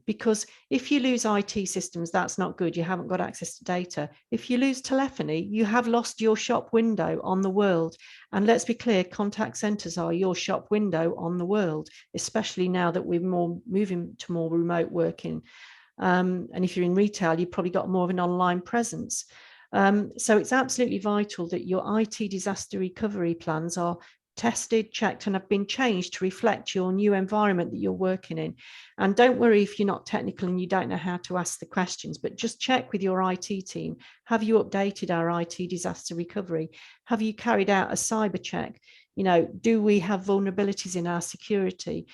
Because if you lose IT systems, that's not good. You haven't got access to data. If you lose telephony, you have lost your shop window on the world. And let's be clear, contact centres are your shop window on the world, especially now that we're moving to more remote working. And if you're in retail, you've probably got more of an online presence. So it's absolutely vital that your IT disaster recovery plans are tested, checked, and have been changed to reflect your new environment that you're working in. And don't worry if you're not technical and you don't know how to ask the questions, but just check with your IT team. Have you updated our IT disaster recovery? Have you carried out a cyber check? You know, do we have vulnerabilities in our security?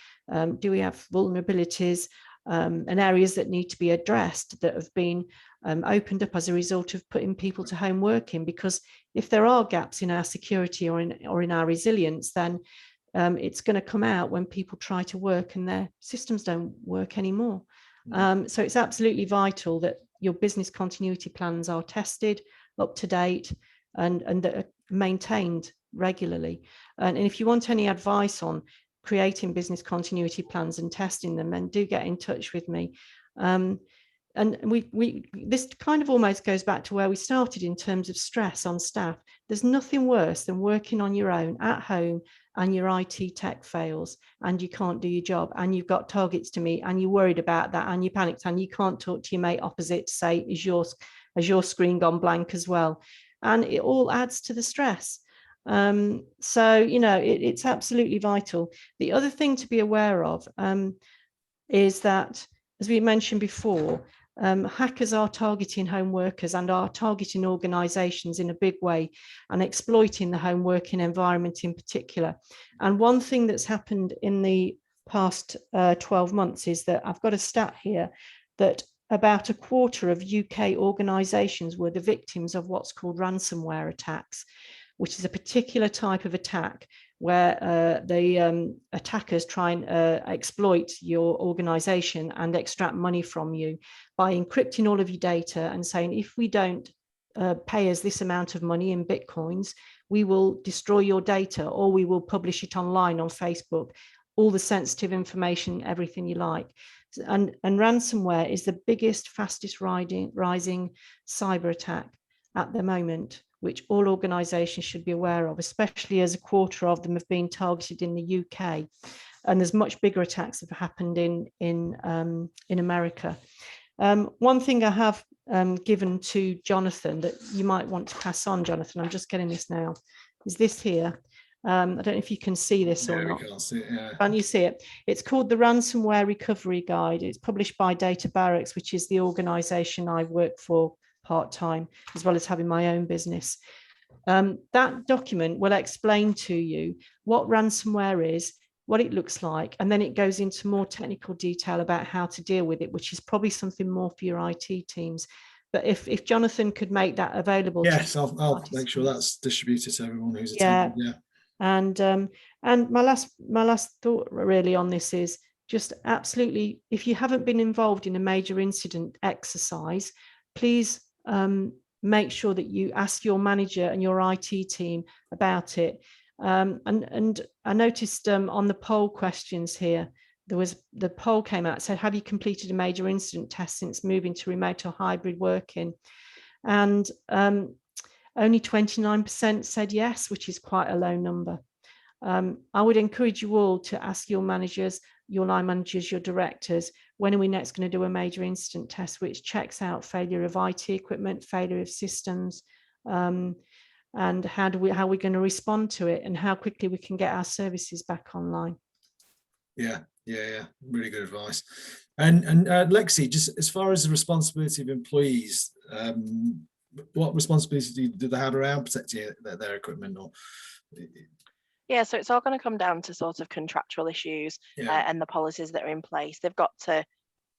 Do we have vulnerabilities and areas that need to be addressed that have been opened up as a result of putting people to home working? Because if there are gaps in our security or in our resilience, then it's going to come out when people try to work and their systems don't work anymore. So it's absolutely vital that your business continuity plans are tested, up to date, and that are maintained regularly. And if you want any advice on creating business continuity plans and testing them, then do get in touch with me. And this kind of almost goes back to where we started in terms of stress on staff. There's nothing worse than working on your own at home and your IT tech fails and you can't do your job and you've got targets to meet and you're worried about that and you panicked and you can't talk to your mate opposite to say, is your screen gone blank as well? And it all adds to the stress. So, you know, it's absolutely vital. The other thing to be aware of is that, as we mentioned before, hackers are targeting home workers and are targeting organisations in a big way and exploiting the home working environment in particular. And one thing that's happened in the past 12 months is that I've got a stat here that about a quarter of UK organisations were the victims of what's called ransomware attacks, which is a particular type of attack where the attackers try and exploit your organization and extract money from you by encrypting all of your data and saying, if we don't pay us this amount of money in Bitcoins, we will destroy your data or we will publish it online on Facebook, all the sensitive information, everything you like. And ransomware is the biggest, fastest rising cyber attack at the moment, which all organisations should be aware of, especially as a quarter of them have been targeted in the UK. And there's much bigger attacks that have happened in America. One thing I have given to Jonathan that you might want to pass on, Jonathan, I'm just getting this now, is this here. I don't know if you can see this or not. Can't see it, yeah. Can you see it? It's called the Ransomware Recovery Guide. It's published by Data Barracks, which is the organisation I work for part-time, as well as having my own business. That document will explain to you what ransomware is, what it looks like, and then it goes into more technical detail about how to deal with it, which is probably something more for your IT teams. But if Jonathan could make that available. Yes, I'll make sure that's distributed to everyone who's attending. Yeah. And my last thought really on this is just absolutely, if you haven't been involved in a major incident exercise, please make sure that you ask your manager and your IT team about it. And I noticed on the poll questions here, the poll came out, said, have you completed a major incident test since moving to remote or hybrid working? And only 29% said yes, which is quite a low number. I would encourage you all to ask your managers, your line managers, your directors, when are we next going to do a major incident test, which checks out failure of IT equipment, failure of systems, and how we're going to respond to it and how quickly we can get our services back online. Yeah, really good advice. And Lexi, just as far as the responsibility of employees, what responsibility do they have around protecting their equipment? Or yeah, so it's all going to come down to sort of contractual issues and the policies that are in place. They've got to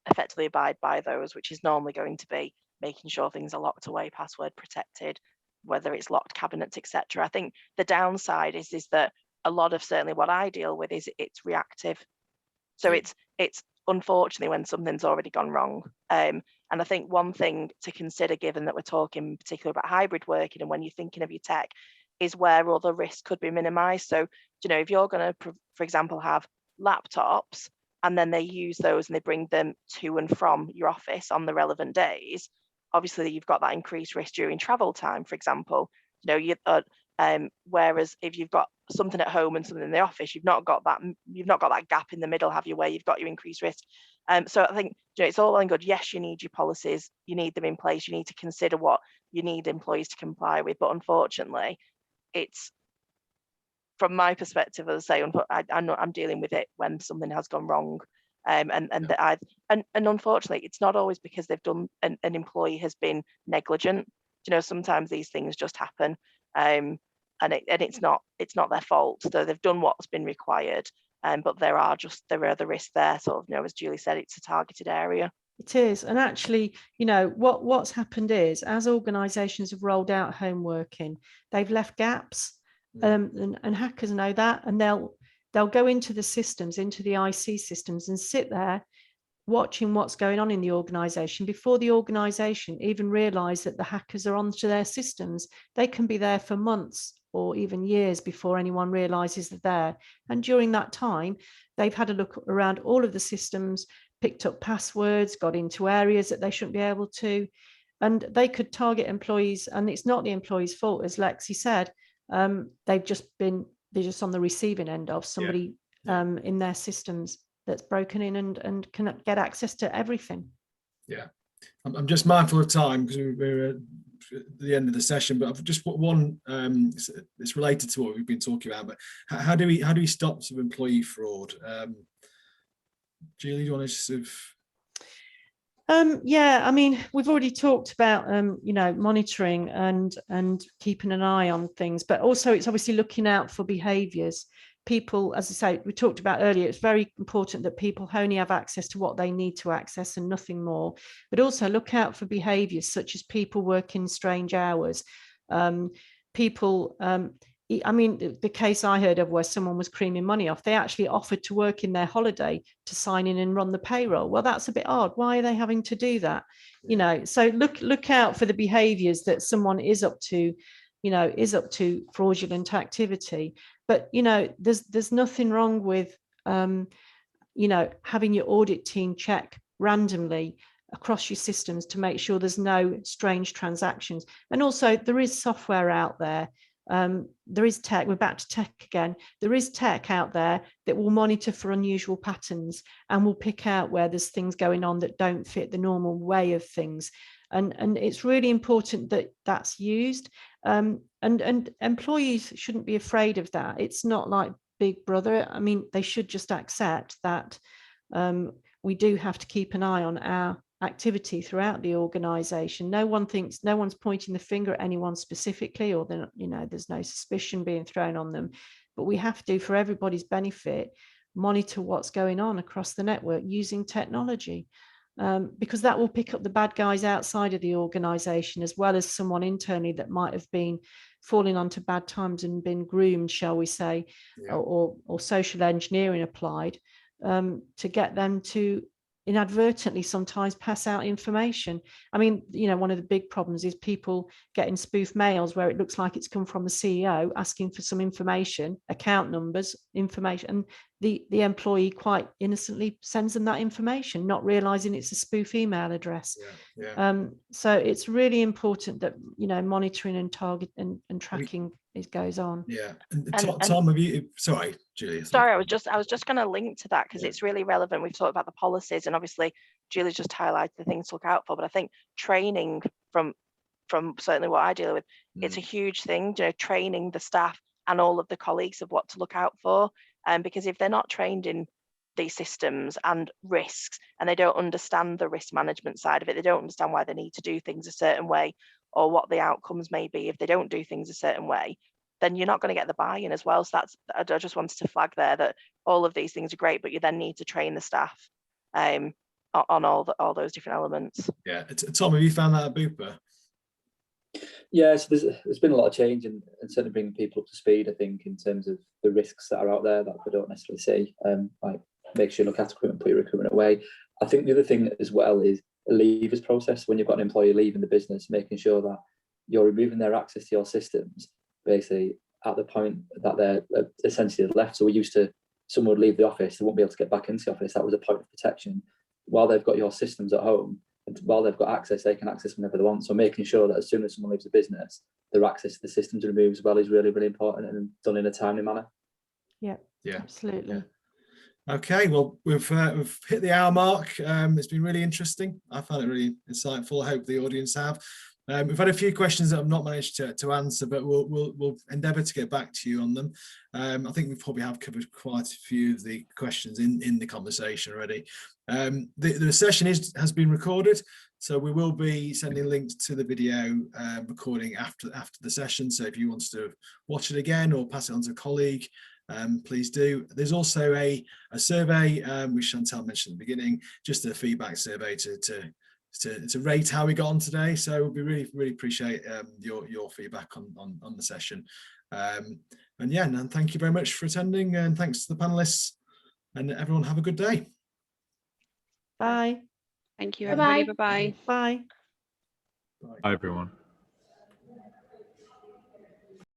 effectively abide by those, which is normally going to be making sure things are locked away, password protected, whether it's locked cabinets, etc. I think the downside is that a lot of certainly what I deal with is it's reactive. So it's unfortunately when something's already gone wrong. And I think one thing to consider, given that we're talking particularly about hybrid working and when you're thinking of your tech, is where other risks could be minimized. So, you know, if you're going to, for example, have laptops and then they use those and they bring them to and from your office on the relevant days, obviously you've got that increased risk during travel time, for example. You know, whereas if you've got something at home and something in the office, you've not got that gap in the middle, have you, where you've got your increased risk. So I think, you know, it's all well and good. Yes, you need your policies, you need them in place, you need to consider what you need employees to comply with, but unfortunately, it's, from my perspective, as I say, I'm dealing with it when something has gone wrong, and unfortunately, it's not always because they've done an employee has been negligent. You know, sometimes these things just happen, and it's not their fault. So they've done what's been required, but there are the risks there. Sort of, you know, as Julie said, it's a targeted area. It is. And actually, you know, what's happened is, as organisations have rolled out home working, they've left gaps. And hackers know that, and they'll go into the systems, into the IC systems, and sit there watching what's going on in the organisation before the organisation even realise that the hackers are onto their systems. They can be there for months or even years before anyone realises they're there. And during that time, they've had a look around all of the systems, picked up passwords, got into areas that they shouldn't be able to, and they could target employees. And it's not the employee's fault, as Lexi said. They're just on the receiving end of somebody in their systems that's broken in and can get access to everything. Yeah, I'm just mindful of time because we're at the end of the session, but I've just put one. It's related to what we've been talking about, but how do we stop some employee fraud? Julie, do you want to sort of? Yeah, I mean, we've already talked about, you know, monitoring and keeping an eye on things, but also it's obviously looking out for behaviours. People, as I say, we talked about earlier, it's very important that people only have access to what they need to access and nothing more, but also look out for behaviours such as people working strange hours, people, I mean, the case I heard of where someone was creaming money off, they actually offered to work in their holiday to sign in and run the payroll. Well, that's a bit odd. Why are they having to do that? You know, so look out for the behaviours that someone is up to, you know, is up to fraudulent activity. But, you know, there's nothing wrong with, you know, having your audit team check randomly across your systems to make sure there's no strange transactions. And also there is software out there. There is tech, we're back to tech again. There is tech out there that will monitor for unusual patterns and will pick out where there's things going on that don't fit the normal way of things. And it's really important that that's used. And employees shouldn't be afraid of that. It's not like Big Brother. I mean, they should just accept that we do have to keep an eye on our activity throughout the organisation. No one's pointing the finger at anyone specifically, or then, you know, there's no suspicion being thrown on them, but we have to, for everybody's benefit, monitor what's going on across the network using technology, because that will pick up the bad guys outside of the organisation as well as someone internally that might have been falling onto bad times and been groomed, shall we say, or social engineering applied, to get them to inadvertently sometimes pass out information. I mean, you know, one of the big problems is people getting spoof mails where it looks like it's come from the CEO asking for some information, account numbers, information, and the employee quite innocently sends them that information, not realizing it's a spoof email address. So it's really important that, you know, monitoring and target and tracking goes on. And Tom, have you, sorry, Julia. Sorry, I was just going to link to that because it's really relevant. We've talked about the policies, and obviously Julie just highlighted the things to look out for, but I think training from certainly what I deal with, it's a huge thing, you know, training the staff and all of the colleagues of what to look out for. Because if they're not trained in these systems and risks, and they don't understand the risk management side of it, they don't understand why they need to do things a certain way or what the outcomes may be if they don't do things a certain way, then you're not going to get the buy-in as well. So I just wanted to flag there that all of these things are great, but you then need to train the staff on all those different elements. Yeah, Tom, have you found that at Bupa? Yeah, so there's been a lot of change and certainly bringing people up to speed, I think, in terms of the risks that are out there that we don't necessarily see. Like make sure you look after equipment, put your equipment away. I think the other thing as well is a leavers process. When you've got an employee leaving the business, making sure that you're removing their access to your systems, basically at the point that they're essentially left. So we're used to someone would leave the office, they won't be able to get back into the office. That was a point of protection. While they've got your systems at home, and while they've got access, they can access whenever they want. So making sure that as soon as someone leaves the business, their access to the systems removed as well is really, really important and done in a timely manner. Yeah, Yeah, absolutely. Yeah. Okay, well, we've hit the hour mark. It's been really interesting. I found it really insightful. I hope the audience have. We've had a few questions that I've not managed to answer, but we'll endeavour to get back to you on them. I think we probably have covered quite a few of the questions in the conversation already. The session has been recorded, so we will be sending links to the video recording after the session. So if you want to watch it again or pass it on to a colleague, please do. There's also a survey which Chantal mentioned at the beginning, just a feedback survey to rate how we got on today. So we really appreciate your feedback on the session. And yeah, and thank you very much for attending, and thanks to the panelists, and everyone have a good day. Bye. Thank you, everybody. Bye-bye. Bye. Bye, everyone.